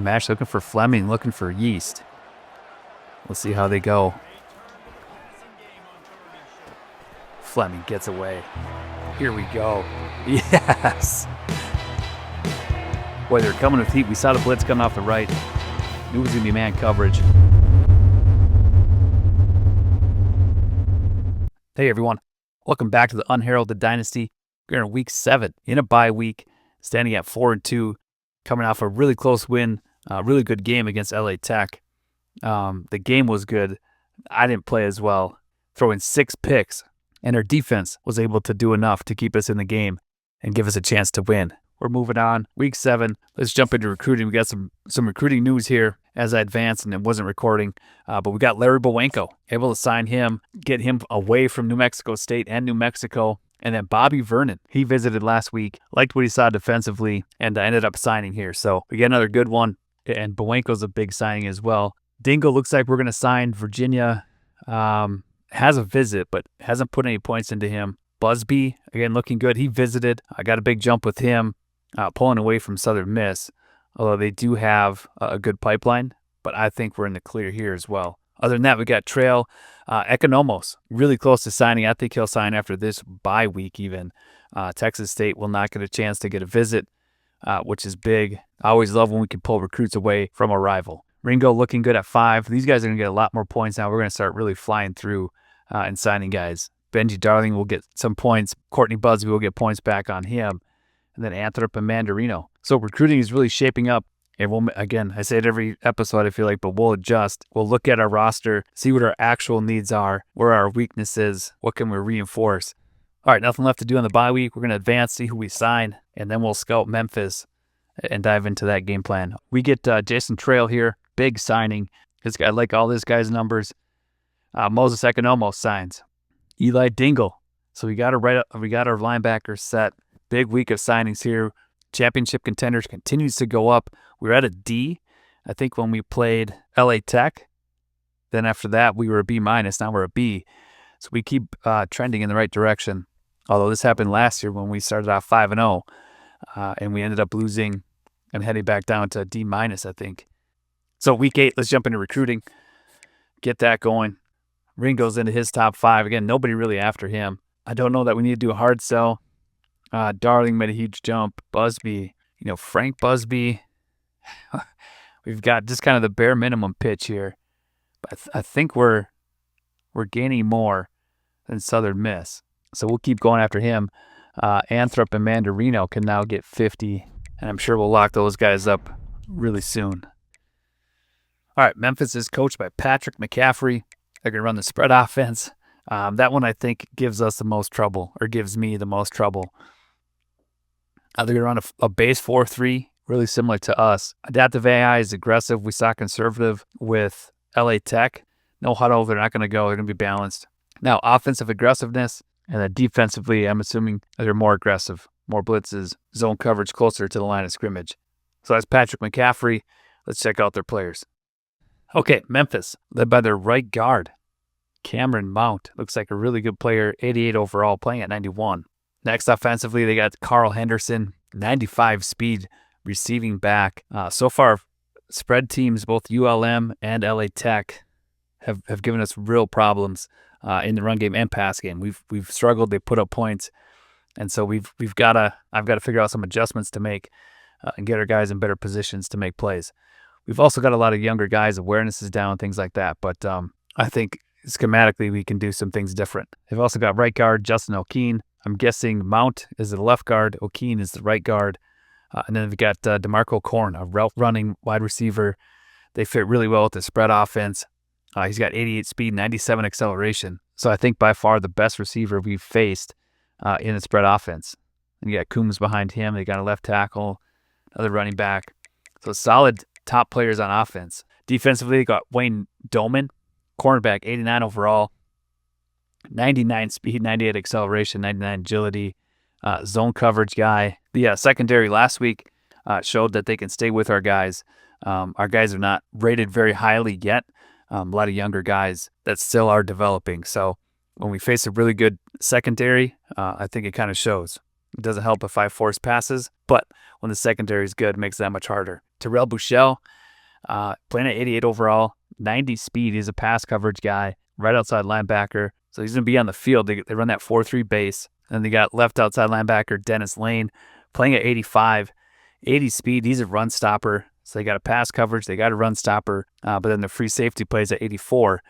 Mash looking for Fleming, looking for Yeast. We'll see how they go. Fleming gets away. Here we go. Yes! Boy, they're coming with heat. We saw the blitz coming off the right. Knew it was going to be man coverage. Hey, everyone. Welcome back to the Unheralded Dynasty. We're in week 7 in a bye week, standing at 4-2, coming off a really close win, really good game against LA Tech. The game was good. I didn't play as well, throwing 6 picks, and our defense was able to do enough to keep us in the game and give us a chance to win. We're moving on. Week 7. Let's jump into recruiting. We got some recruiting news here as I advanced and it wasn't recording. But we got Larry Bowenko, able to sign him, get him away from New Mexico State and New Mexico. And then Bobby Vernon, he visited last week, liked what he saw defensively, and ended up signing here. So we get another good one, and Bowenko's a big signing as well. Dingle looks like we're going to sign. Virginia has a visit, but hasn't put any points into him. Busby, again, looking good. He visited. I got a big jump with him, pulling away from Southern Miss, although they do have a good pipeline, but I think we're in the clear here as well. Other than that, we got Trail Economos, really close to signing. I think he'll sign after this bye week even. Texas State will not get a chance to get a visit, which is big. I always love when we can pull recruits away from a rival. Ringo looking good at 5. These guys are going to get a lot more points now. We're going to start really flying through and signing guys. Benji Darling will get some points. Courtney Busby will get points back on him. And then Anthrop and Mandarino. So recruiting is really shaping up. And we'll, again, I say it every episode, I feel like, but we'll adjust. We'll look at our roster, see what our actual needs are, where our weaknesses, what can we reinforce. All right, nothing left to do on the bye week. We're going to advance, see who we sign, and then we'll scout Memphis and dive into that game plan. We get Jason Trail here, big signing. This guy, I like all this guy's numbers. Moses Economos signs. Eli Dingle. So we got our linebackers set. Big week of signings here. Championship contenders continues to go up. We were at a D, I think, when we played LA Tech. Then after that, we were a B-. Now we're a B. So we keep trending in the right direction. Although this happened last year when we started off 5-0, and we ended up losing and heading back down to D-, I think. So week 8, let's jump into recruiting. Get that going. Ringo's into his top 5. Again, nobody really after him. I don't know that we need to do a hard sell. Darling made a huge jump. Busby, Frank Busby. We've got just kind of the bare minimum pitch here. But I think we're gaining more than Southern Miss. So we'll keep going after him. Anthrop and Mandarino can now get 50. And I'm sure we'll lock those guys up really soon. All right, Memphis is coached by Patrick McCaffrey. They're going to run the spread offense. That one, I think, gives us the most trouble, or gives me the most trouble. They're going to run a base 4-3, really similar to us. Adaptive AI is aggressive. We saw conservative with LA Tech. No huddle. They're not going to go. They're going to be balanced. Now, offensive aggressiveness, and then defensively, I'm assuming they're more aggressive, more blitzes, zone coverage closer to the line of scrimmage. So that's Patrick McCaffrey. Let's check out their players. Okay, Memphis, led by their right guard, Cameron Mount. Looks like a really good player, 88 overall, playing at 91. Next, offensively, they got Carl Henderson, 95 speed, receiving back. So far, spread teams, both ULM and LA Tech, have given us real problems in the run game and pass game. We've struggled. They put up points, and so I've got to figure out some adjustments to make and get our guys in better positions to make plays. We've also got a lot of younger guys. Awareness is down, things like that. But I think schematically we can do some things different. They've also got right guard Justin O'Keen. I'm guessing Mount is the left guard. O'Keen is the right guard. And then we've got DeMarco Korn, a route running wide receiver. They fit really well with the spread offense. He's got 88 speed, 97 acceleration. So I think by far the best receiver we've faced in the spread offense. And you got Coombs behind him. They got a left tackle, another running back. So solid top players on offense. Defensively, they got Wayne Doman, cornerback, 89 overall, 99 speed, 98 acceleration, 99 agility, zone coverage guy. The secondary last week showed that they can stay with our guys. Our guys are not rated very highly yet. A lot of younger guys that still are developing. So when we face a really good secondary, I think it kind of shows. It doesn't help if I force passes, but when the secondary is good, it makes it that much harder. Terrell Buechele, playing at 88 overall, 90 speed. He's a pass coverage guy, right outside linebacker. So he's going to be on the field. They run that 4-3 base. And they got left outside linebacker Dennis Lane playing at 85. 80 speed. He's a run stopper. So they got a pass coverage. They got a run stopper. But then the free safety plays at 84.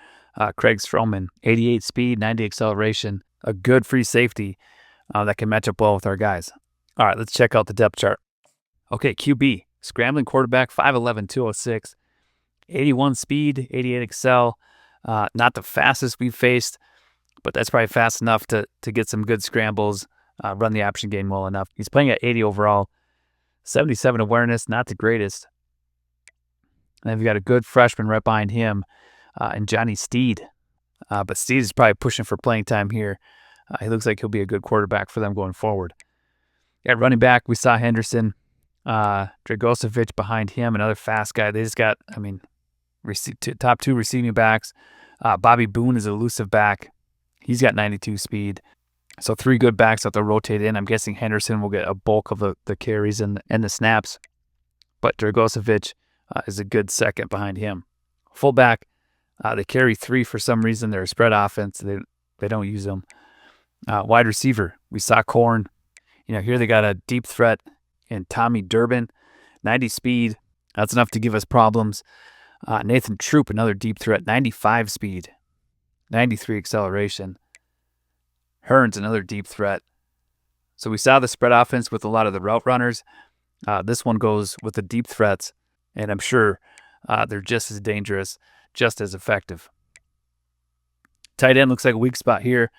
Craig Stroman, 88 speed, 90 acceleration. A good free safety that can match up well with our guys. All right, let's check out the depth chart. Okay, QB, scrambling quarterback, 5'11", 206. 81 speed, 88 excel. Not the fastest we've faced, but that's probably fast enough to get some good scrambles, run the option game well enough. He's playing at 80 overall. 77 awareness, not the greatest. And then we've got a good freshman right behind him, and Johnny Steed. But Steed is probably pushing for playing time here. He looks like he'll be a good quarterback for them going forward. At running back, we saw Henderson, Dragocevic behind him, another fast guy. They just got, top 2 receiving backs. Bobby Boone is an elusive back. He's got 92 speed. So 3 good backs that they'll rotate in. I'm guessing Henderson will get a bulk of the carries and the snaps. But Dragocevic is a good second behind him. Fullback, they carry 3 for some reason. They're a spread offense. They don't use them. Wide receiver, we saw Corn. Here they got a deep threat in Tommy Durbin, 90 speed. That's enough to give us problems. Nathan Troop, another deep threat, 95 speed, 93 acceleration. Hearns, another deep threat. So we saw the spread offense with a lot of the route runners. This one goes with the deep threats, and I'm sure they're just as dangerous, just as effective. Tight end looks like a weak spot here.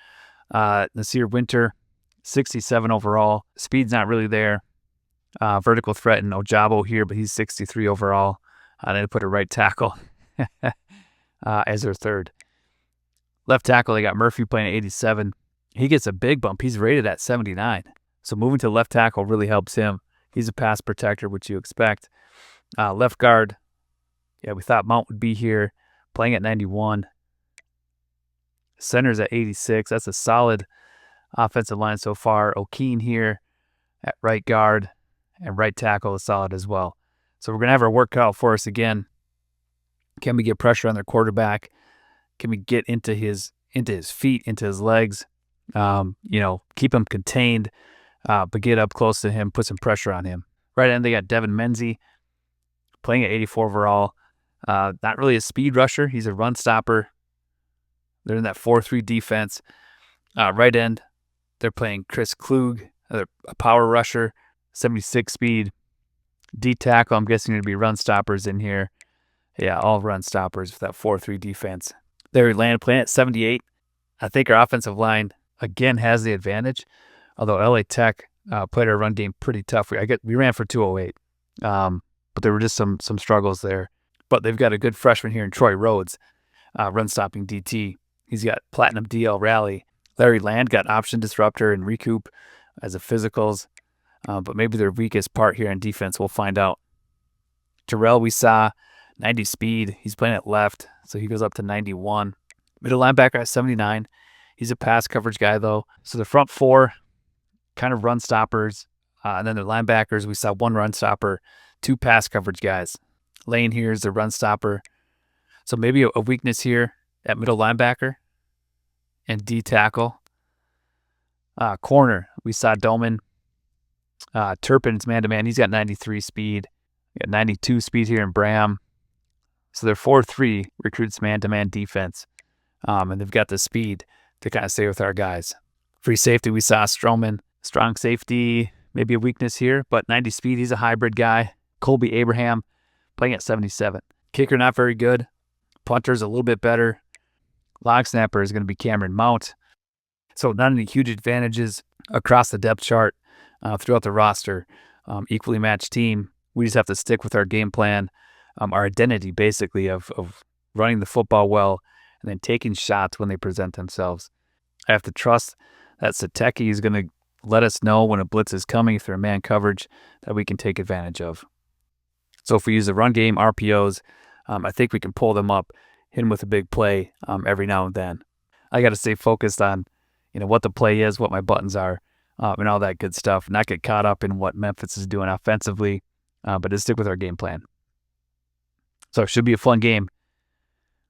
Nasir Winter, 67 overall. Speed's not really there. Vertical threat in Ojabo here, but he's 63 overall. They put a right tackle as their third. Left tackle, they got Murphy playing at 87. He gets a big bump. He's rated at 79. So moving to left tackle really helps him. He's a pass protector, which you expect. Left guard, we thought Mount would be here, playing at 91. Center's at 86. That's a solid offensive line so far. O'Keen here at right guard, and right tackle is solid as well. So we're going to have our work cut out for us again. Can we get pressure on their quarterback? Can we get into his feet, into his legs? Keep him contained, but get up close to him, put some pressure on him. Right end, they got Devin Menzie playing at 84 overall. Not really a speed rusher. He's a run stopper. They're in that 4-3 defense. Right end, they're playing Chris Klug, a power rusher, 76 speed. D tackle, I'm guessing going to be run stoppers in here. Yeah, all run stoppers for that 4-3 defense. Larry Land playing at 78. I think our offensive line, again, has the advantage, although LA Tech played our run game pretty tough. We ran for 208, but there were just some struggles there. But they've got a good freshman here in Troy Rhodes, run-stopping DT. He's got Platinum DL Rally. Larry Land got Option Disruptor and Recoup as a physicals, but maybe their weakest part here in defense, we'll find out. Terrell, we saw 90 speed. He's playing at left, so he goes up to 91. Middle linebacker at 79. He's a pass coverage guy, though. So the front 4 kind of run stoppers, and then the linebackers, we saw 1 run stopper, 2 pass coverage guys. Lane here is the run stopper. So maybe a weakness here at middle linebacker and D tackle. Corner, we saw Doman. Turpin's man-to-man. He's got 93 speed. Got 92 speed here in Bram. So they're 4-3 recruits man-to-man defense. And they've got the speed to kind of stay with our guys. Free safety, we saw Stroman. Strong safety, maybe a weakness here, but 90 speed. He's a hybrid guy. Colby Abraham playing at 77. Kicker, not very good. Punter's a little bit better. Long snapper is going to be Cameron Mount. So not any huge advantages across the depth chart throughout the roster. Equally matched team. We just have to stick with our game plan, our identity basically of running the football well and then taking shots when they present themselves. I have to trust that Sateki is going to let us know when a blitz is coming, if they're man coverage, that we can take advantage of. So if we use the run game, RPOs, I think we can pull them up, hit them with a big play every now and then. I got to stay focused on, what the play is, what my buttons are, and all that good stuff. Not get caught up in what Memphis is doing offensively. but just stick with our game plan. So it should be a fun game.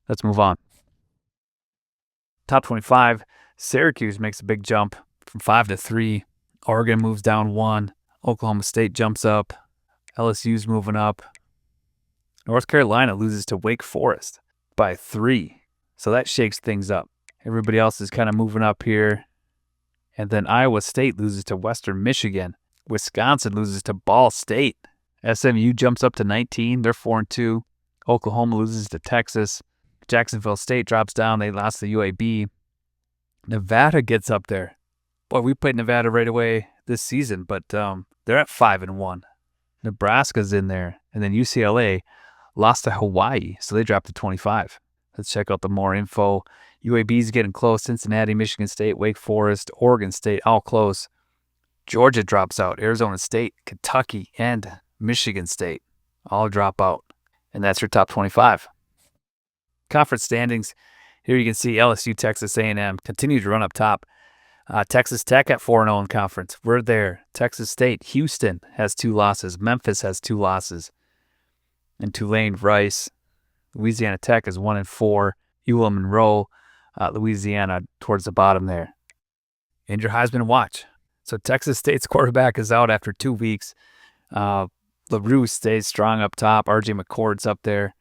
Let's move on. Top 25, Syracuse makes a big jump from 5-3. Oregon moves down 1. Oklahoma State jumps up. LSU's moving up. North Carolina loses to Wake Forest by 3. So that shakes things up. Everybody else is kind of moving up here. And then Iowa State loses to Western Michigan. Wisconsin loses to Ball State. SMU jumps up to 19. They're 4-2. Oklahoma loses to Texas. Jacksonville State drops down. They lost to UAB. Nevada gets up there. Boy, we played Nevada right away this season, but they're at 5-1. Nebraska's in there. And then UCLA lost to Hawaii, so they dropped to 25. Let's check out the more info. UAB's getting close. Cincinnati, Michigan State, Wake Forest, Oregon State, all close. Georgia drops out. Arizona State, Kentucky, and Michigan State all drop out. And that's your top 25. Conference standings. Here you can see LSU, Texas A&M continue to run up top. Texas Tech at 4-0 in conference. We're there. Texas State, Houston has 2 losses. Memphis has 2 losses. And Tulane, Rice. Louisiana Tech is 1-4. UL Monroe, Louisiana towards the bottom there. And your Heisman watch. So Texas State's quarterback is out after 2 weeks. LaRue stays strong up top. RJ McCord's up there.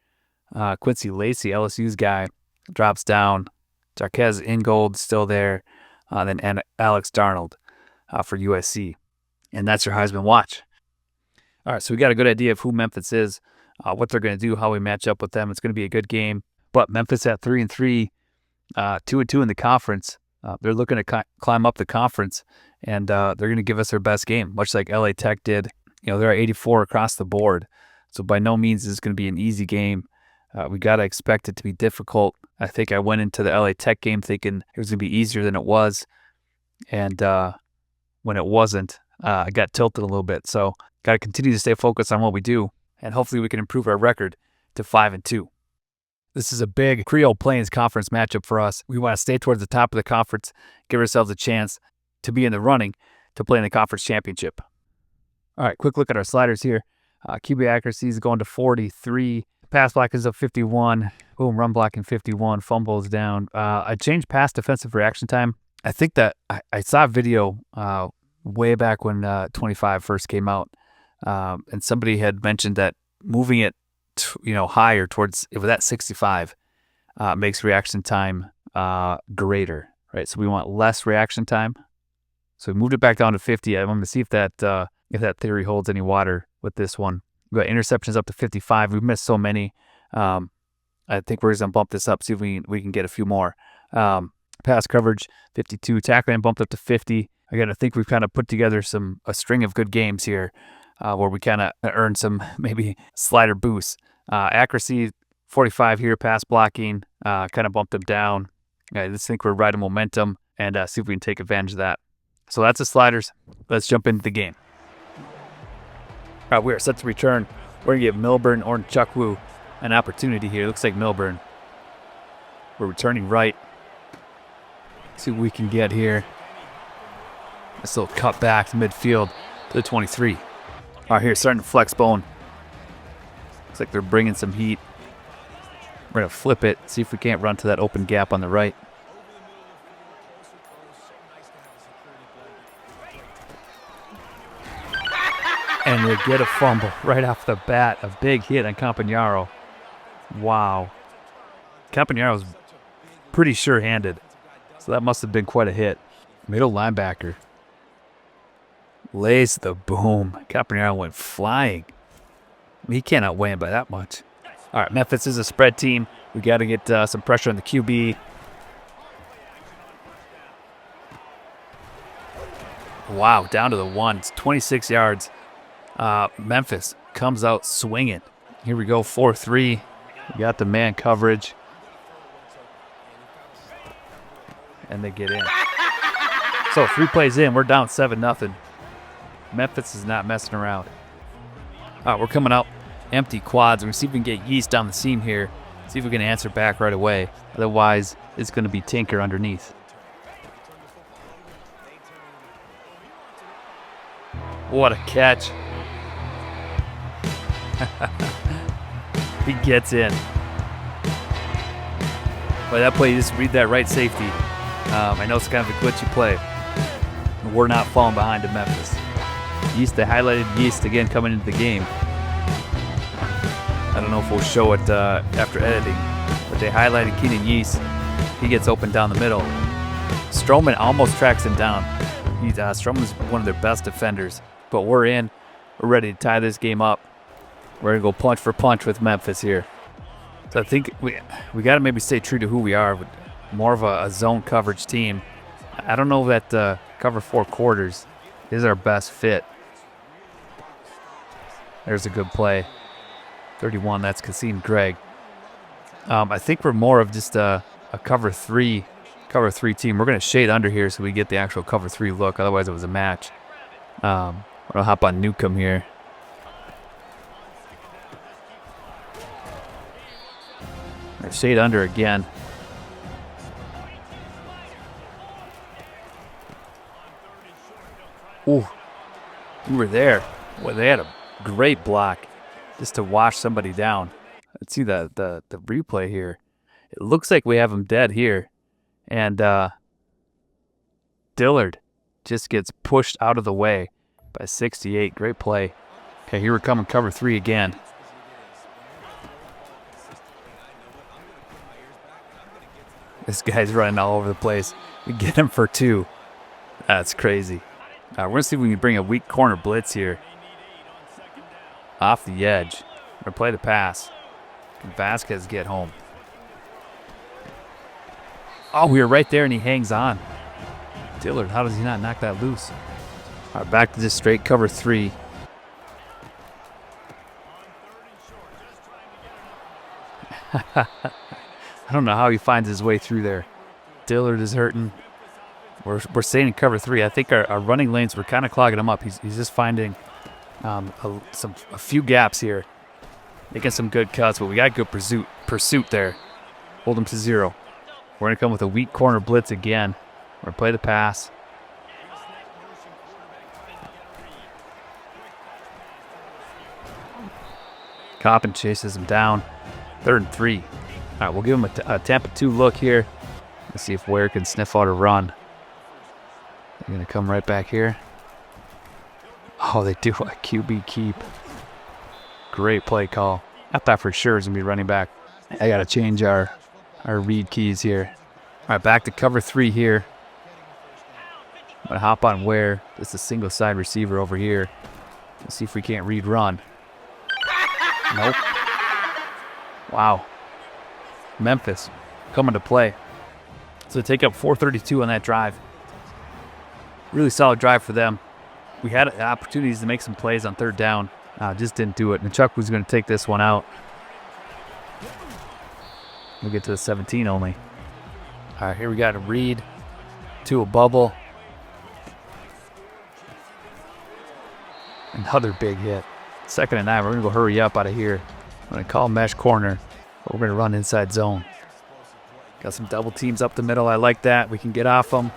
Quincy Lacey, LSU's guy, drops down. Jarquez Ingold's still there. Then Alex Darnold for USC. And that's your Heisman watch. All right, so we got a good idea of who Memphis is, what they're going to do, how we match up with them. It's going to be a good game. But Memphis at 3-3, 2-2 in the conference. They're looking to climb up the conference, and they're going to give us their best game, much like LA Tech did. They're at 84 across the board. So by no means is this going to be an easy game. We got to expect it to be difficult. I think I went into the LA Tech game thinking it was going to be easier than it was. And when it wasn't, I got tilted a little bit. So got to continue to stay focused on what we do. And hopefully we can improve our record to 5-2. This is a big Creole Plains Conference matchup for us. We want to stay towards the top of the conference, give ourselves a chance to be in the running to play in the conference championship. All right, quick look at our sliders here. QB accuracy is going to 43. Pass block is up 51. Boom, run blocking 51. Fumbles down. I changed pass defensive reaction time. I think that I saw a video way back when 25 first came out, and somebody had mentioned that moving it higher towards it was at 65 makes reaction time greater, right? So we want less reaction time. So we moved it back down to 50. I want to see if that theory holds any water with this one. We got interceptions up to 55. We've missed so many. I think we're going to bump this up, see if we can get a few more. Pass coverage, 52. Tackling bumped up to 50. Again, I think we've kind of put together a string of good games here where we kind of earned some maybe slider boosts. Accuracy, 45 here. Pass blocking, kind of bumped them down. I just think we're riding momentum and see if we can take advantage of that. So that's the sliders. Let's jump into the game. All right, we are set to return. We're going to give Milburn or Chukwu an opportunity here. Looks like Milburn. We're returning right. See what we can get here. This little cut back to midfield to the 23. All right, here, starting to flex bone. Looks like they're bringing some heat. We're going to flip it, see if we can't run to that open gap on the right. And they get a fumble right off the bat. A big hit on Campagnaro. Wow. Campagnaro's pretty sure-handed. So that must have been quite a hit. Middle linebacker lays the boom. Campagnaro went flying. He can't outweigh him by that much. All right, Memphis is a spread team. We got to get some pressure on the QB. Wow, down to the 1. It's 26 yards. Memphis comes out swinging. Here we go, 4-3. We got the man coverage. And they get in. So 3 plays in, we're down 7-0. Memphis is not messing around. All right, we're coming out empty quads. We're going to see if we can get Yeast down the seam here. See if we can answer back right away. Otherwise, it's going to be Tinker underneath. What a catch. He gets in. But that play, you just read that right safety. I know it's kind of a glitchy play. We're not falling behind to Memphis. Yeast, they highlighted Yeast again coming into the game. I don't know if we'll show it after editing, but they highlighted Keenan Yeast. He gets open down the middle. Stroman almost tracks him down. Stroman's one of their best defenders, but we're in. We're ready to tie this game up. We're going to go punch for punch with Memphis here. So I think we got to maybe stay true to who we are, more of a zone coverage team. I don't know that cover 4 quarters is our best fit. There's a good play. 31, that's Kasim Gregg. I think we're more of just a cover 3 team. We're going to shade under here so we get the actual cover 3 look. Otherwise, it was a match. We're going to hop on Newcomb here. Shade under again. Ooh, we were there. Well, they had a great block just to wash somebody down. Let's see the replay here. It looks like we have him dead here. And Dillard just gets pushed out of the way by 68. Great play. Okay, here we're coming cover 3 again. This guy's running all over the place. We get him for 2. That's crazy. We're going to see if we can bring a weak corner blitz here. Off the edge. We're going to play the pass. Can Vasquez get home? Oh, we were right there and he hangs on. Dillard, how does he not knock that loose? All right, back to this straight cover 3. I don't know how he finds his way through there. Dillard is hurting. We're staying in cover 3. I think our running lanes were kind of clogging him up. He's just finding a few gaps here, making some good cuts, but we got good pursuit there. Hold him to 0. We're going to come with a weak corner blitz again. We're going to play the pass. Coppin chases him down. 3rd and 3. All right, we'll give him a Tampa 2 look here. Let's see if Ware can sniff out a run. They're going to come right back here. Oh, they do a QB keep. Great play call. I thought for sure it was going to be running back. I got to change our read keys here. All right, back to cover 3 here. I'm going to hop on Ware. This is a single side receiver over here. Let's see if we can't read run. Nope. Wow. Memphis coming to play. So they take up 4:32 on that drive. Really solid drive for them. We had opportunities to make some plays on 3rd down. Just didn't do it. And Chuck was going to take this one out. We'll get to the 17 only. All right, here we got a read to a bubble. Another big hit. 2nd and 9. We're going to go hurry up out of here. I'm going to call mesh corner. But we're going to run inside zone. Got some double teams up the middle. I like that. We can get off them.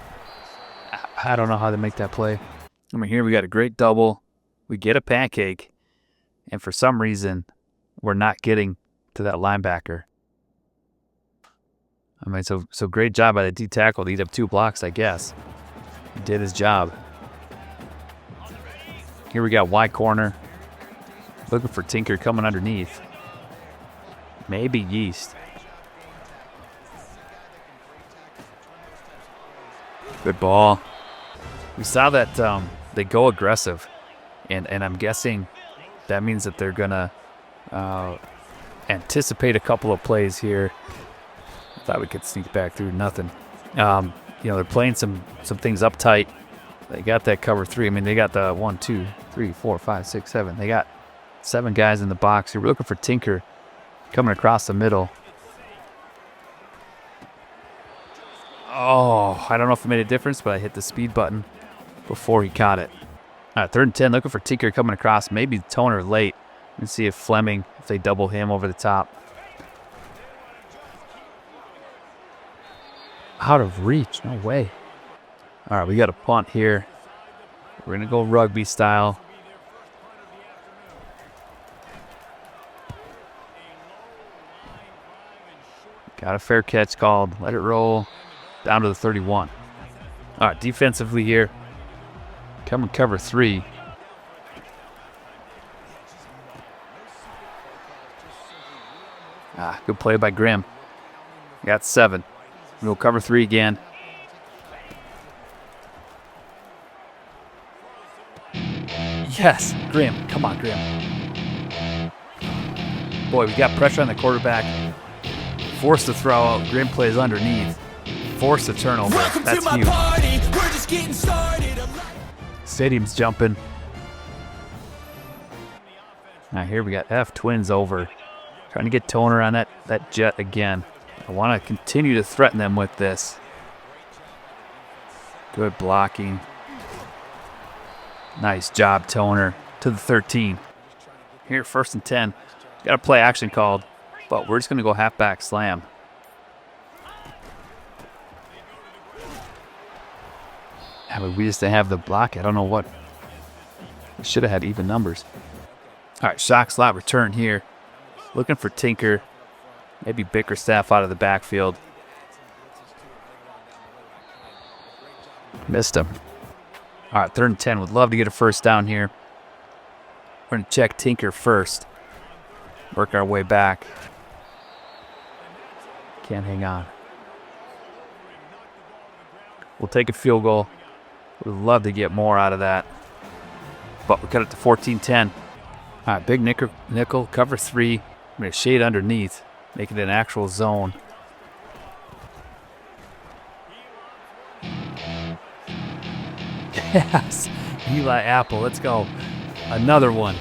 I don't know how to make that play. I mean, here we got a great double. We get a pancake. And for some reason, we're not getting to that linebacker. I mean, so great job by the D tackle to eat up 2 blocks, I guess. He did his job. Here we got Y corner. Looking for Tinker coming underneath. Maybe Yeast. Good ball. We saw that they go aggressive. And I'm guessing that means that they're going to anticipate a couple of plays here. Thought we could sneak back through. Nothing. They're playing some things uptight. They got that cover 3. I mean, they got the 1, 2, 3, 4, 5, 6, 7. They got 7 guys in the box here. We're looking for Tinker coming across the middle. Oh, I don't know if it made a difference, but I hit the speed button before he caught it. All right, 3rd and 10. Looking for Tinker coming across. Maybe Toner late. Let's see if Fleming, if they double him over the top. Out of reach. No way. All right, we got a punt here. We're going to go rugby style. Got a fair catch called. Let it roll down to the 31. All right, defensively here. Come and cover 3. Good play by Grimm. Got 7. We'll cover 3 again. Yes, Grimm. Come on, Grimm. Boy, we got pressure on the quarterback. Forced to throw out. Grimm plays underneath. Forced the turnover. That's huge. We're just getting started. Stadium's jumping. Now here we got F twins over. Trying to get Toner on that jet again. I want to continue to threaten them with this. Good blocking. Nice job, Toner. To the 13. Here, 1st and 10. Got a play action called, but we're just going to go halfback slam. We just didn't have the block. I don't know what. We should have had even numbers. All right, shock slot return here. Looking for Tinker. Maybe Bickerstaff out of the backfield. Missed him. All right, 3rd and 10. Would love to get a first down here. We're going to check Tinker first. Work our way back. Can't hang on. We'll take a field goal. Would love to get more out of that. But we cut it to 14-10. All right, big nickel, cover 3. I'm going to shade underneath, make it an actual zone. Yes, Eli Apple, let's go. Another one.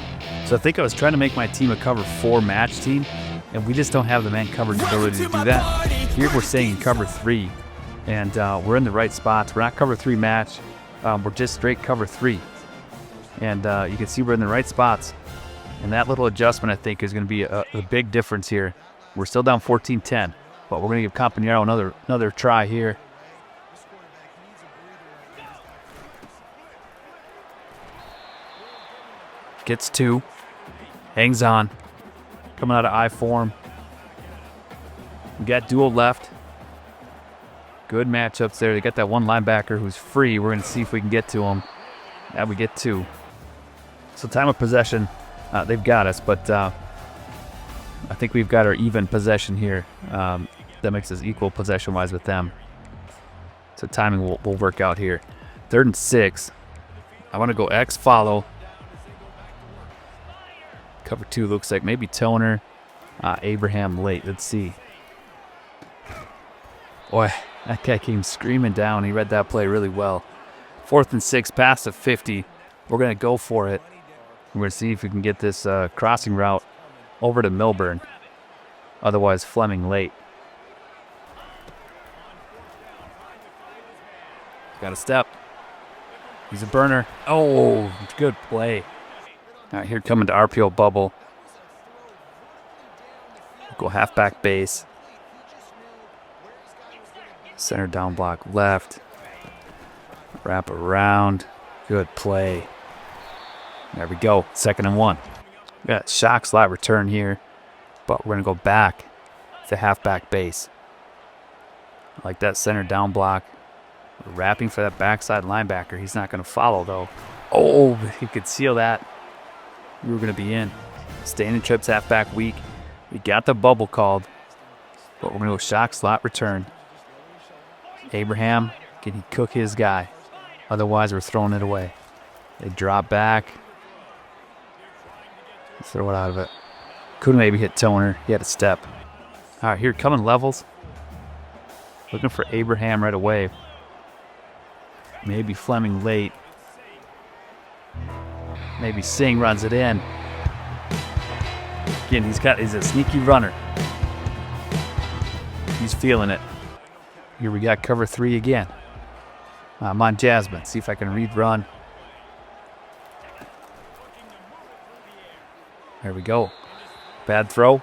So I think I was trying to make my team a cover 4 match team, and we just don't have the man coverage ability to do that. Here we're saying cover 3, and we're in the right spots. We're not cover 3 match. We're just straight cover 3. And you can see we're in the right spots. And that little adjustment, I think, is going to be a big difference here. We're still down 14-10, but we're going to give Campanero another try here. Gets 2. Hangs on. Coming out of I form. We got dual left. Good matchups there. They got that one linebacker who's free. We're going to see if we can get to him. Yeah, we get 2. So time of possession, they've got us, but I think we've got our even possession here. That makes us equal possession-wise with them. So timing will work out here. 3rd and 6. I want to go X follow. Cover 2 looks like maybe Toner, Abraham late. Let's see. Boy, that guy came screaming down. He read that play really well. 4th and 6, past the 50. We're going to go for it. We're going to see if we can get this crossing route over to Milburn. Otherwise, Fleming late. Got a step. He's a burner. Oh, good play. All right, here coming to RPO bubble. Go halfback base. Center down block left. Wrap around. Good play. There we go. 2nd and 1. We got shock slot return here, but we're going to go back to halfback base. I like that center down block. We're wrapping for that backside linebacker. He's not going to follow, though. Oh, he could seal that. We were going to be in. Standing trips halfback weak. We got the bubble called, but we're going to go shock slot return. Abraham, can he cook his guy? Otherwise, we're throwing it away. They drop back. Throw it out of it. Could maybe hit Toner. He had a step. All right, here coming levels. Looking for Abraham right away. Maybe Fleming late. Maybe Singh runs it in. Again, he's a sneaky runner. He's feeling it. Here we got cover 3 again. I'm on Jasmine. See if I can read run. There we go. Bad throw.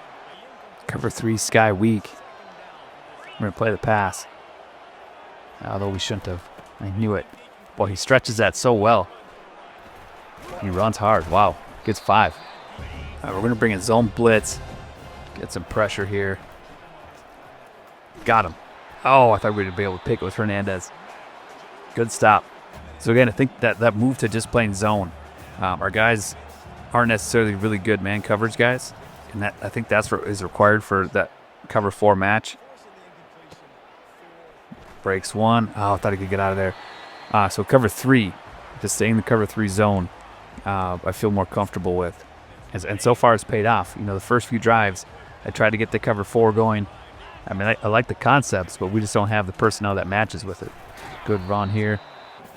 Cover 3 sky weak. We're going to play the pass. Although we shouldn't have. I knew it. Boy, he stretches that so well. He runs hard. Wow. Gets 5. All right, we're going to bring in zone blitz. Get some pressure here. Got him. Oh, I thought we would be able to pick it with Hernandez. Good stop. So again, I think that move to just playing zone. Our guys aren't necessarily really good man coverage guys, and I think that's what is required for that cover 4 match. Breaks one. Oh, I thought he could get out of there. So cover 3, just staying in the cover 3 zone, I feel more comfortable with. And so far it's paid off. You know, the first few drives, I tried to get the cover 4 going. I mean, I like the concepts, but we just don't have the personnel that matches with it. Good run here.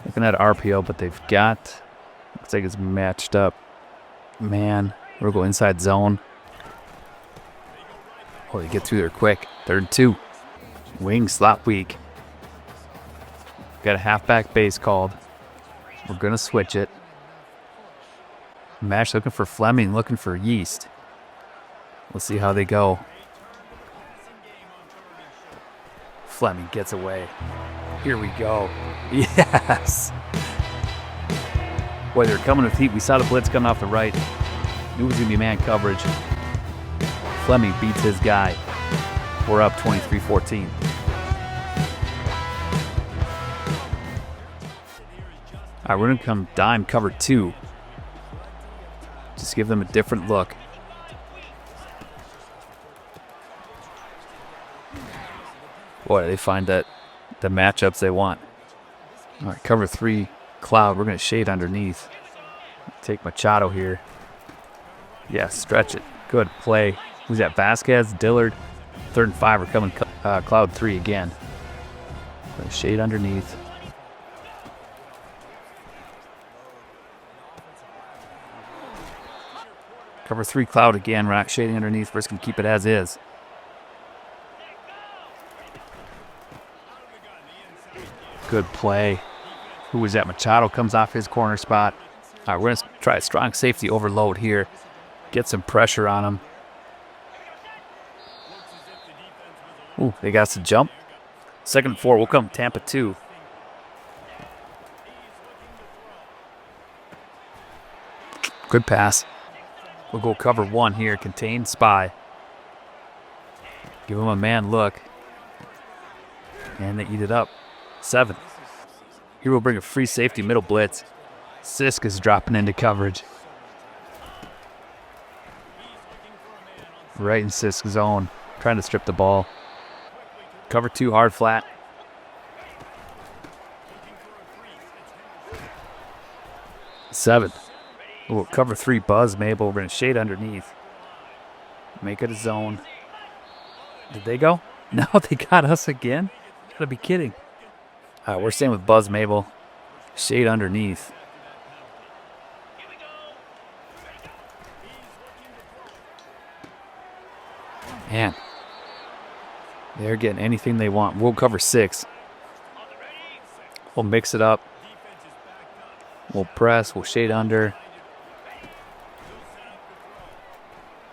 Looking at RPO, but they've got, looks like it's matched up. Man, we'll go inside zone. Oh, they get through there quick. 3rd and 2. Wing slot weak. Got a halfback base called. We're going to switch it. Mash looking for Fleming, looking for Yeast. We'll see how they go. Fleming gets away. Here we go. Yes! Boy, they're coming with heat. We saw the blitz coming off the right. Knew it was going to be man coverage. Fleming beats his guy. We're up 23-14. All right, we're going to come dime cover 2. Just give them a different look. Boy, they find that the matchups they want. All right, cover 3 cloud. We're going to shade underneath. Take Machado here. Yeah, stretch it. Good play. Who's that? Vasquez, Dillard. 3rd and 5 are coming cloud 3 again. Shade underneath. Cover 3 cloud again. We're not shading underneath. We're just going to keep it as is. Good play. Who was that? Machado comes off his corner spot. All right, we're going to try a strong safety overload here. Get some pressure on him. Ooh, they got some jump. 2nd and 4. We'll come Tampa 2. Good pass. We'll go cover 1 here. Contain spy. Give him a man look. And they eat it up. 7. Here we'll bring a free safety middle blitz. Sisk is dropping into coverage. Right in Sisk's zone. Trying to strip the ball. Cover 2 hard flat. Seven. Ooh, cover 3 buzz Mabel. We're going to shade underneath. Make it a zone. Did they go? No, they got us again? Gotta be kidding. All right, we're staying with Buzz Mabel. Shade underneath. Man. They're getting anything they want. We'll cover 6. We'll mix it up. We'll press. We'll shade under.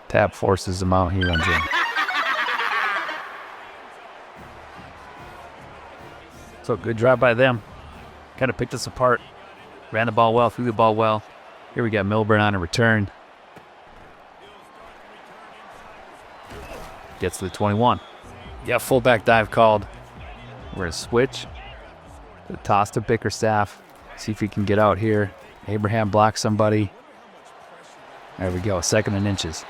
Tap forces him out. He runs in. So good drive by them. Kind of picked us apart. Ran the ball well, threw the ball well. Here we got Milburn on a return. Gets to the 21. Yeah, fullback dive called. We're going to switch. The toss to Bickerstaff. See if he can get out here. Abraham blocks somebody. There we go, 2nd and inches.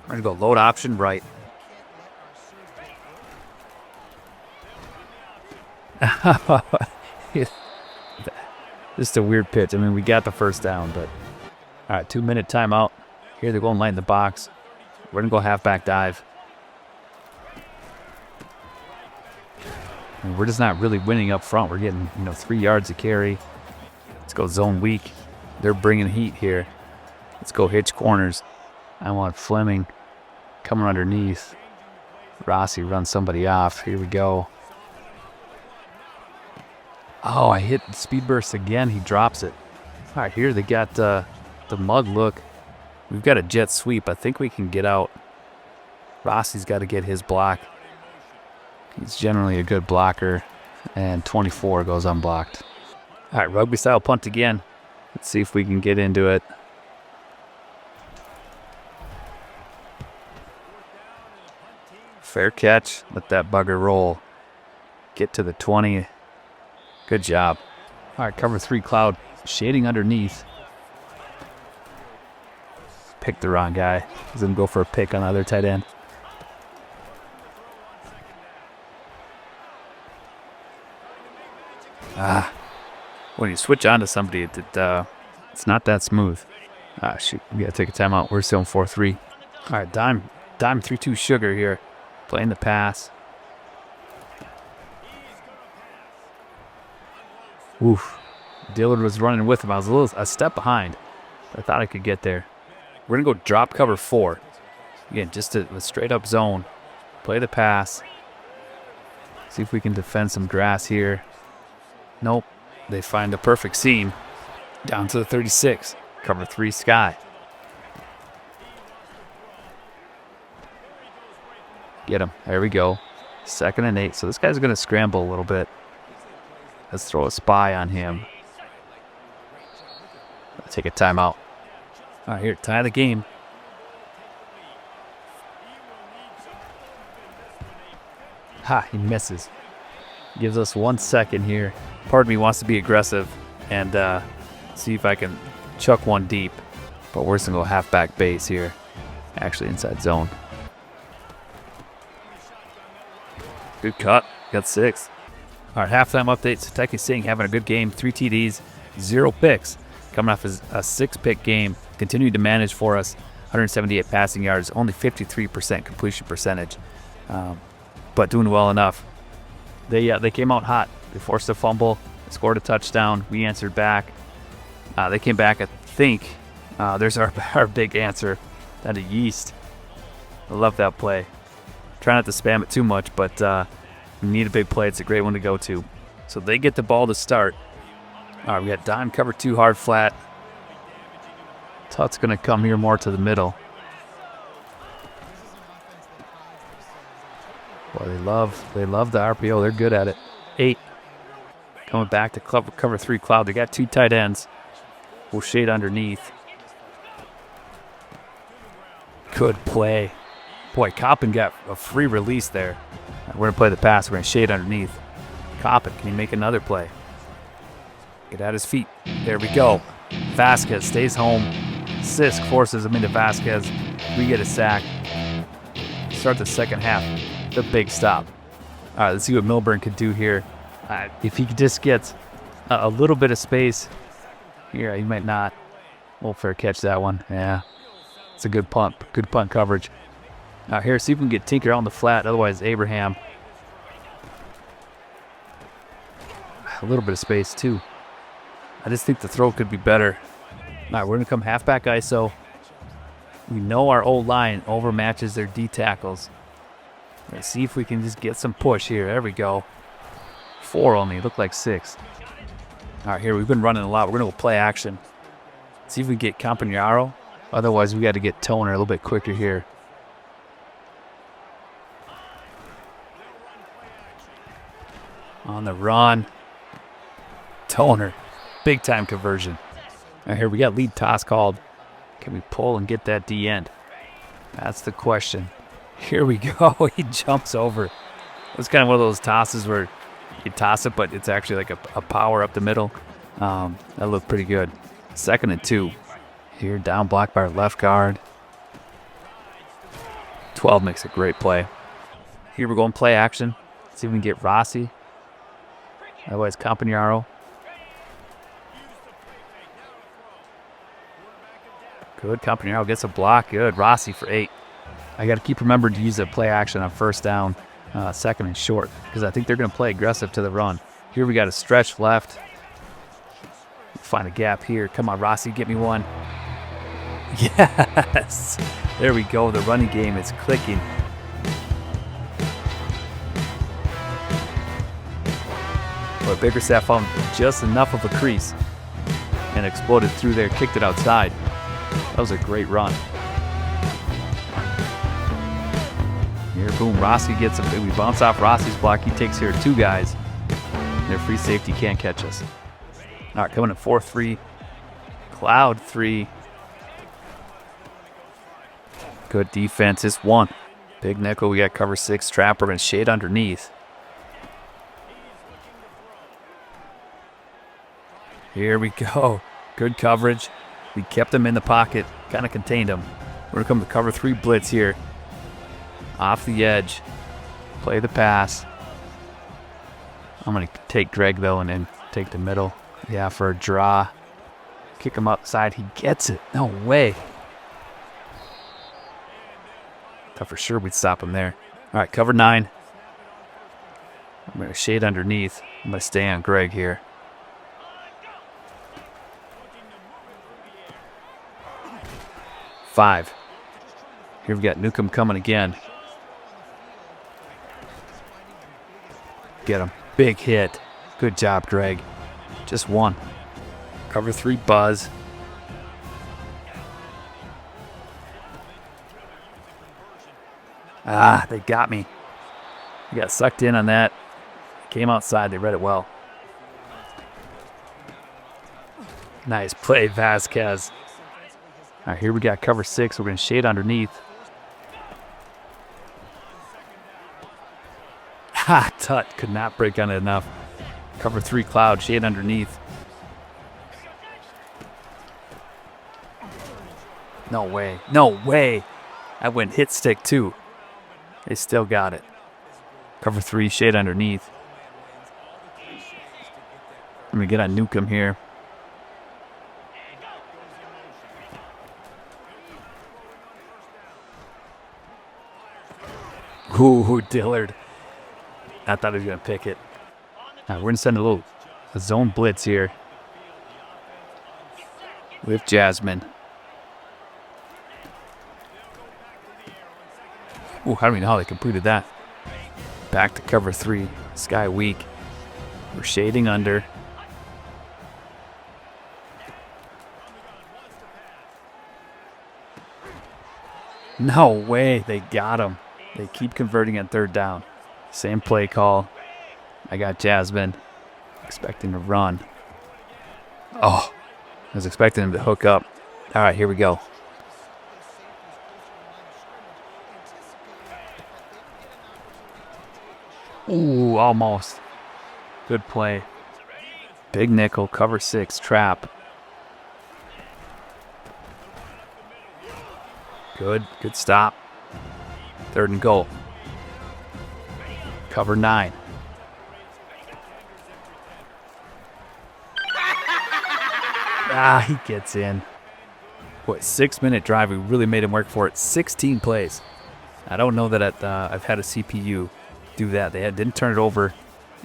We're going to go load option right. Just a weird pitch. I mean, we got the first down, but all right, 2-minute timeout. Here they're going light in the box. We're gonna go halfback dive. And we're just not really winning up front. We're getting 3 yards to carry. Let's go zone weak. They're bringing heat here. Let's go hitch corners. I want Fleming coming underneath. Rossi runs somebody off. Here we go. Oh, I hit speed burst again. He drops it. All right, here they got the mud look. We've got a jet sweep. I think we can get out. Rossi's got to get his block. He's generally a good blocker. And 24 goes unblocked. All right, rugby style punt again. Let's see if we can get into it. Fair catch. Let that bugger roll. Get to the 20. Good job. All right, cover 3 Cloud. Shading underneath. Picked the wrong guy. He's going to go for a pick on the other tight end. When you switch on to somebody, it's not that smooth. Shoot, we got to take a timeout. We're still in 4-3. All right, dime 3-2 Sugar here. Playing the pass. Oof. Dillard was running with him. I was a step behind. I thought I could get there. We're going to go drop cover 4. Again, just a straight up zone. Play the pass. See if we can defend some grass here. Nope. They find a perfect seam. Down to the 36. Cover 3 Sky. Get him. There we go. 2nd and 8. So this guy's going to scramble a little bit. Let's throw a spy on him. Take a timeout. All right, here, tie the game. He misses. Gives us 1 second here. Part of me wants to be aggressive and see if I can chuck one deep. But we're just going to go halfback base here. Actually inside zone. Good cut. Got 6. All right, halftime update. Sateki Singh having a good game. 3 TDs, 0 picks. Coming off a 6-pick game. Continued to manage for us. 178 passing yards. Only 53% completion percentage. But doing well enough. They came out hot. They forced a fumble. Scored a touchdown. We answered back. They came back, I think. There's our big answer. That of Yeast. I love that play. Try not to spam it too much, but we need a big play. It's a great one to go to. So they get the ball to start. All right, we got dime cover 2 hard flat. Tut's going to come here more to the middle. Boy, they love the RPO. They're good at it. 8. Coming back to cover 3 Cloud. They got 2 tight ends. We'll shade underneath. Good play. Boy, Coppin got a free release there. We're going to play the pass. We're going to shade underneath. Coppin, can he make another play? Get at his feet. There we go. Vasquez stays home. Sisk forces him into Vasquez. We get a sack. Start the second half. The big stop. All right, let's see what Milburn could do here. If he just gets a little bit of space. Here, he might not. We'll fair catch that one. Yeah, it's a good punt. Good punt coverage. Here, see if we can get Tinker on the flat. Otherwise, Abraham. A little bit of space, too. I just think the throw could be better. All right, we're going to come halfback ISO. We know our old line overmatches their D tackles. Let's see if we can just get some push here. There we go. 4 only. Looked like 6. All right, here, we've been running a lot. We're going to go play action. See if we can get Campagnaro. Otherwise, we got to get Toner a little bit quicker here. On the run. Toner. Big time conversion. All right, here we got lead toss called. Can we pull and get that D end? That's the question. Here we go. He jumps over. It was kind of one of those tosses where you toss it, but it's actually like a power up the middle. That looked pretty good. 2nd and 2. Here, down block by our left guard. 12 makes a great play. Here we're going play action. See if we can get Rossi. Otherwise, Campagnaro. Good. Campagnaro gets a block. Good. Rossi for 8. I got to keep remembering to use the play action on 1st down, 2nd and short, because I think they're going to play aggressive to the run. Here we got a stretch left. Find a gap here. Come on, Rossi, get me one. Yes. There we go. The running game is clicking. But Bickerstaff found just enough of a crease and exploded through there, kicked it outside. That was a great run. Here, boom, Rossi gets him. We bounce off Rossi's block. He takes care of 2 guys. Their free safety can't catch us. All right, coming at 4-3. Cloud 3. Good defense. It's 1. Big nickel. We got cover 6 trap. We're going to shade underneath. Here we go. Good coverage. We kept him in the pocket. Kind of contained him. We're going to come to cover 3 blitz here. Off the edge. Play the pass. I'm going to take Greg, though, and then take the middle. Yeah, for a draw. Kick him outside. He gets it. No way. Thought for sure we'd stop him there. All right, cover 9. I'm going to shade underneath. I'm going to stay on Greg here. Five. Here we got Newcomb coming again. Get him. Big hit. Good job, Greg. Just one. Cover 3 buzz. Ah, they got me. I got sucked in on that. Came outside. They read it well. Nice play, Vasquez. All right, here we got cover 6. We're going to shade underneath. Ha! Tut could not break on it enough. Cover 3 cloud, shade underneath. No way. No way. I went hit stick too. They still got it. Cover 3, shade underneath. I'm going to get on Newcomb here. Ooh, Dillard. I thought he was going to pick it. All right, we're going to send a zone blitz here with Jasmine. Ooh, I don't even know how they completed that. Back to cover 3. Sky weak. We're shading under. No way. They got him. They keep converting on 3rd down. Same play call. I got Jasmine. Expecting to run. Oh, I was expecting him to hook up. All right, here we go. Ooh, almost. Good play. Big nickel, cover 6, trap. Good stop. 3rd and goal. Cover 9. He gets in. What, 6-minute drive. We really made him work for it. 16 plays. I don't know that I've had a CPU do that. They didn't turn it over,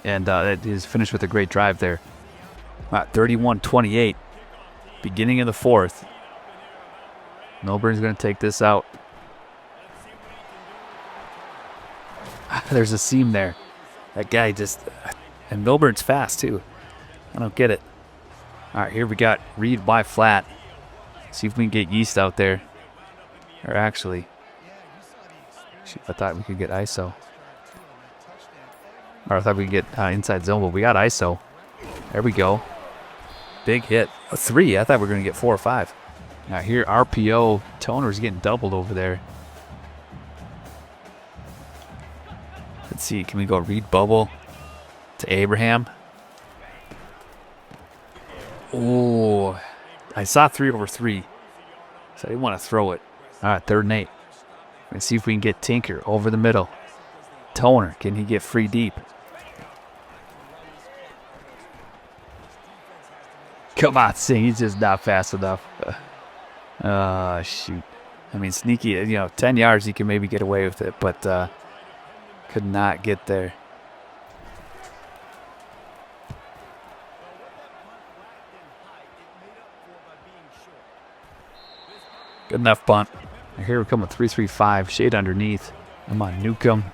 and it is finished with a great drive there. 31-28. Beginning of the 4th. Milburn's going to take this out. There's a seam there. That guy just... And Milburn's fast, too. I don't get it. All right, here we got Reed Y flat. See if we can get Yeast out there. Or actually... Shoot, I thought we could get ISO. Or I thought we could get inside zone, but we got ISO. There we go. Big hit. 3. I thought we were going to get 4 or 5. Now here, RPO. Toner's getting doubled over there. Let's see. Can we go read bubble to Abraham? Oh, I saw 3 over 3. So I didn't want to throw it. All right, 3rd and 8. Let's see if we can get Tinker over the middle. Toner, can he get free deep? Come on, Singh. He's just not fast enough. Shoot. I mean, sneaky, 10 yards he can maybe get away with it, but could not get there. Good enough punt. Here we come with 3-3-5. Shade underneath. I'm on Newcomb.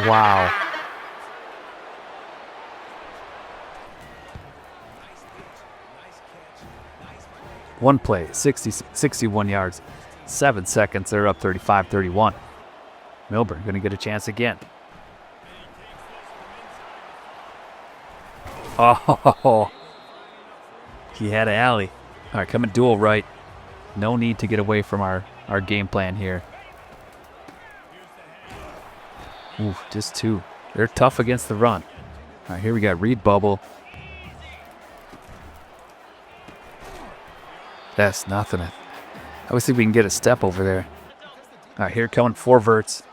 Wow. One play, 61 yards, 7 seconds. They're up 35-31. Milburn going to get a chance again. Oh, he had an alley. All right, coming dual right. No need to get away from our game plan here. Ooh, just 2. They're tough against the run. All right, here we got read bubble. That's nothing. I always think we can get a step over there. All right, here coming 4 verts.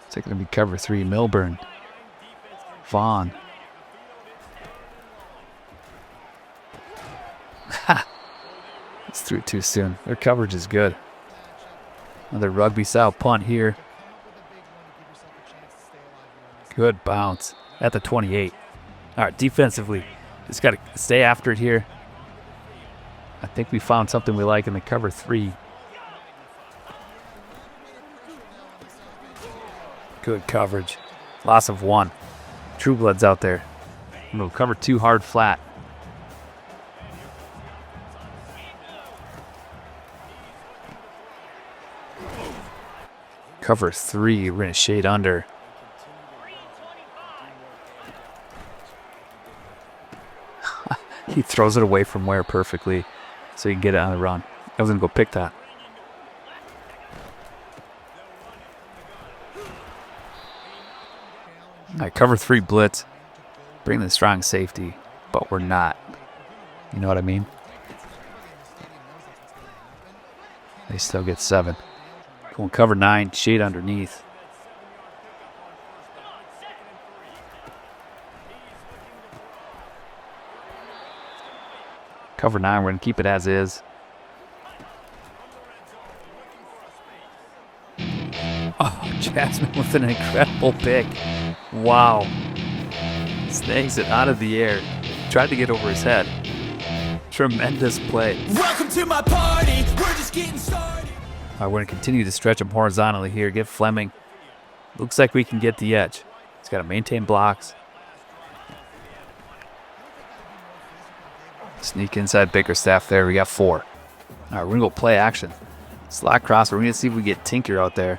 It's going to be cover 3. Milburn. Vaughn. Ha! It's through too soon. Their coverage is good. Another rugby style punt here. Good bounce at the 28. All right, defensively, just got to stay after it here. I think we found something we like in the cover 3. Good coverage. Loss of 1. True Blood's out there. We'll cover 2 hard flat. Cover 3, we're going to shade under. He throws it away from where perfectly so you can get it on the run. I was going to go pick that. All right, cover 3 blitz. Bring the strong safety, but we're not. You know what I mean? They still get 7. Going cover 9, shade underneath. Cover 9, we're going to keep it as is. Oh, Jasmine with an incredible pick. Wow. Snags it out of the air. Tried to get over his head. Tremendous play. Welcome to my party. We're just getting started. All right, we're going to continue to stretch him horizontally here. Get Fleming. Looks like we can get the edge. He's got to maintain blocks. Sneak inside Bickerstaff there. We got 4. All right, we're going to go play action. Slot cross. We're going to see if we get Tinker out there.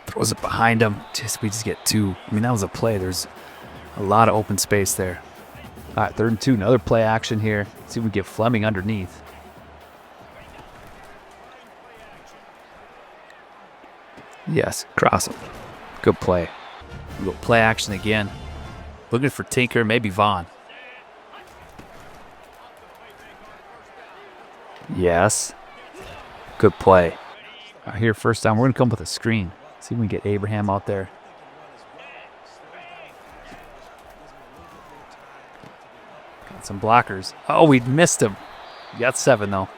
Throws it behind him. We just get 2. I mean, that was a play. There's a lot of open space there. All right, 3rd and 2. Another play action here. See if we get Fleming underneath. Yes, cross him. Good play. We'll go play action again. Looking for Tinker, maybe Vaughn. Yes. Good play. All right, here, first down. We're going to come with a screen. See if we can get Abraham out there. Got some blockers. Oh, we missed him. We got 7, though. All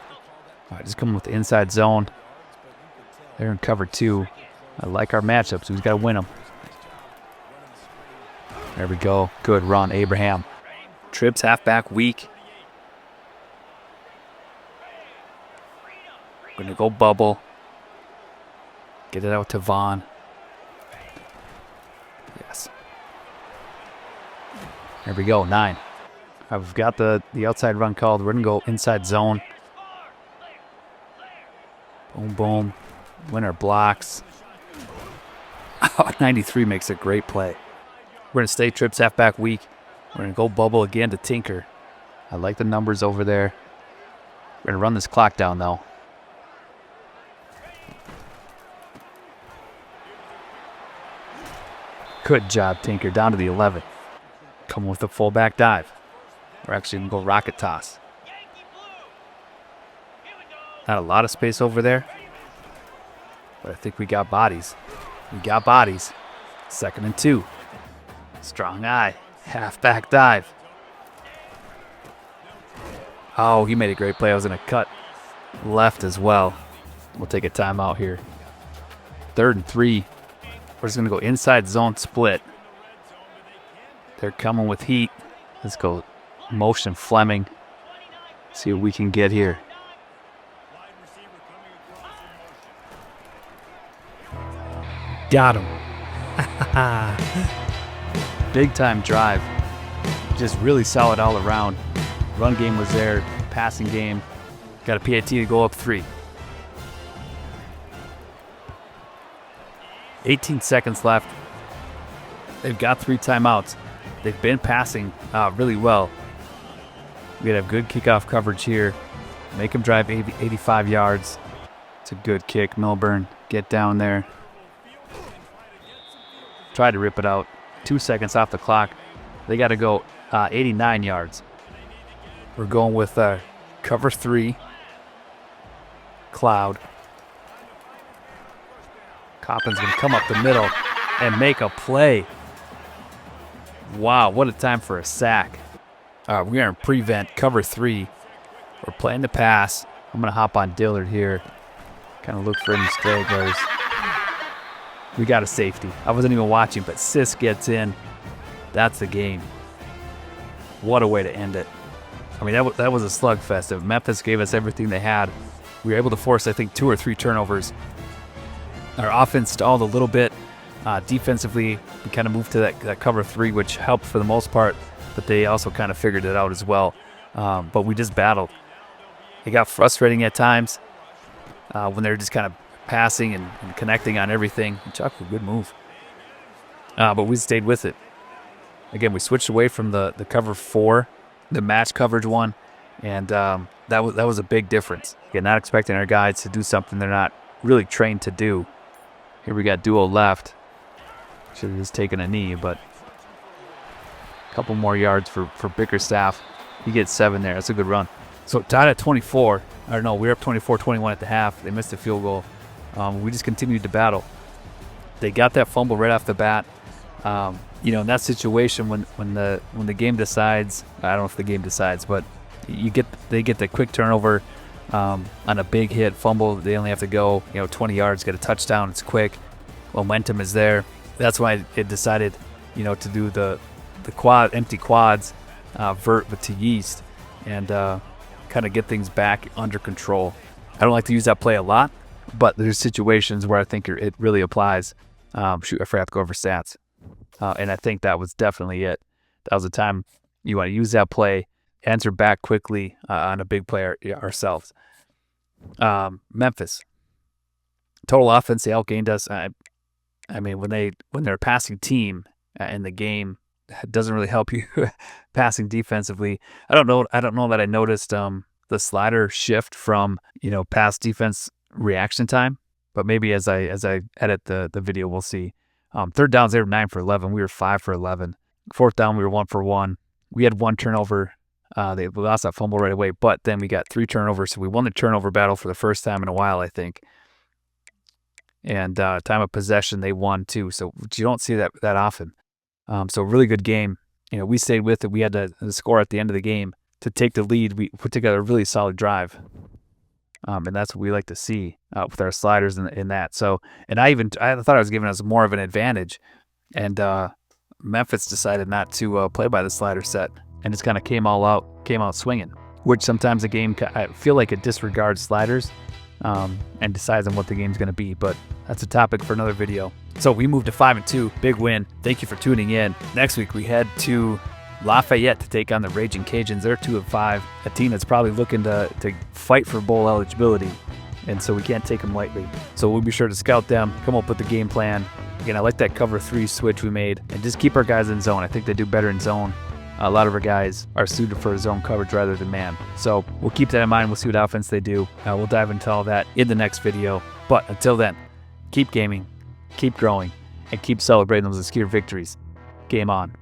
right, just coming with the inside zone. They're in cover 2. I like our matchups. We've got to win them. There we go. Good run, Abraham. Trips halfback weak. We're going to go bubble. Get it out to Vaughn. Yes. There we go, 9. I've got the outside run called. We're going to go inside zone. Boom, boom. Winner blocks. Oh, 93 makes a great play. We're going to stay trips halfback weak. We're going to go bubble again to Tinker. I like the numbers over there. We're going to run this clock down, though. Good job, Tinker. Down to the 11. Coming with the fullback dive. We're actually going to go rocket toss. Not a lot of space over there. But I think we got bodies. We got bodies. 2nd and 2. Strong eye. Halfback dive. Oh, he made a great play. I was going to cut left as well. We'll take a timeout here. 3rd and 3. We're just going to go inside zone split. They're coming with heat. Let's go motion Fleming. See what we can get here. Got him. Big time drive. Just really solid all around. Run game was there. Passing game. Got a PAT to go up 3. 18 seconds left. They've got 3 timeouts. They've been passing really well. We gotta have good kickoff coverage here. Make them drive 85 yards. It's a good kick, Milburn. Get down there. Try to rip it out. 2 seconds off the clock. They got to go 89 yards. We're going with cover 3. Cloud. Coppin's going to come up the middle and make a play. Wow, what a time for a sack. All right, we're going to prevent cover 3. We're playing the pass. I'm going to hop on Dillard here. Kind of look for any stragglers. We got a safety. I wasn't even watching, but Sis gets in. That's the game. What a way to end it. I mean, that was a slugfest. If Memphis gave us everything they had, we were able to force, I think, 2 or 3 turnovers. Our offense stalled a little bit. Defensively, we kind of moved to that cover 3, which helped for the most part, but they also kind of figured it out as well. But we just battled. It got frustrating at times when they were just kind of passing and connecting on everything. Chuck, a good move. But we stayed with it. Again, we switched away from the cover 4, the match coverage one, and that was a big difference. Again, not expecting our guys to do something they're not really trained to do. Here we got duo left. Should have just taken a knee, but a couple more yards for Bickerstaff. He gets 7 there. That's a good run. So tied at 24. Or no, we were up 24-21 at the half. They missed a field goal. We just continued to battle. They got that fumble right off the bat. In that situation when the game decides, I don't know if the game decides, but they get the quick turnover on a big hit fumble. They only have to go 20 yards, get a touchdown. It's quick. Momentum is there. That's why it decided to do the empty quads, vert but to yeast, and kind of get things back under control. I don't like to use that play a lot, but there's situations where I think it really applies. Shoot, I forgot to go over stats. And I think that was definitely it. That was the time you want to use that play, answer back quickly on a big player ourselves. Memphis. Total offense, they outgained us. I mean, when they're a passing team in the game, it doesn't really help you passing defensively. I don't know that I noticed the slider shift from pass defense reaction time, but maybe as I edit the video, we'll see. Third downs, they were 9 for 11. We were 5 for 11. Fourth down, we were 1 for 1. We had 1 turnover. They lost that fumble right away, but then we got 3 turnovers, so we won the turnover battle for the first time in a while, I think. And time of possession, they won too. So you don't see that often. So really good game. We stayed with it. We had the score at the end of the game to take the lead. We put together a really solid drive. And that's what we like to see with our sliders in that. So, and I thought I was giving us more of an advantage, and Memphis decided not to play by the slider set, and just kind of came out swinging. Which sometimes a game, I feel like it disregards sliders and decides on what the game's going to be. But that's a topic for another video. So we moved to 5-2, big win. Thank you for tuning in. Next week we head to Lafayette to take on the Raging Cajuns. They're 2-5. A team that's probably looking to fight for bowl eligibility, and so we can't take them lightly. So we'll be sure to scout them, come up with the game plan. Again, I like that cover 3 switch we made, and just keep our guys in zone. I think they do better in zone. A lot of our guys are suited for zone coverage rather than man. So we'll keep that in mind. We'll see what offense they do. We'll dive into all that in the next video. But until then, keep gaming, keep growing, and keep celebrating those obscure victories. Game on.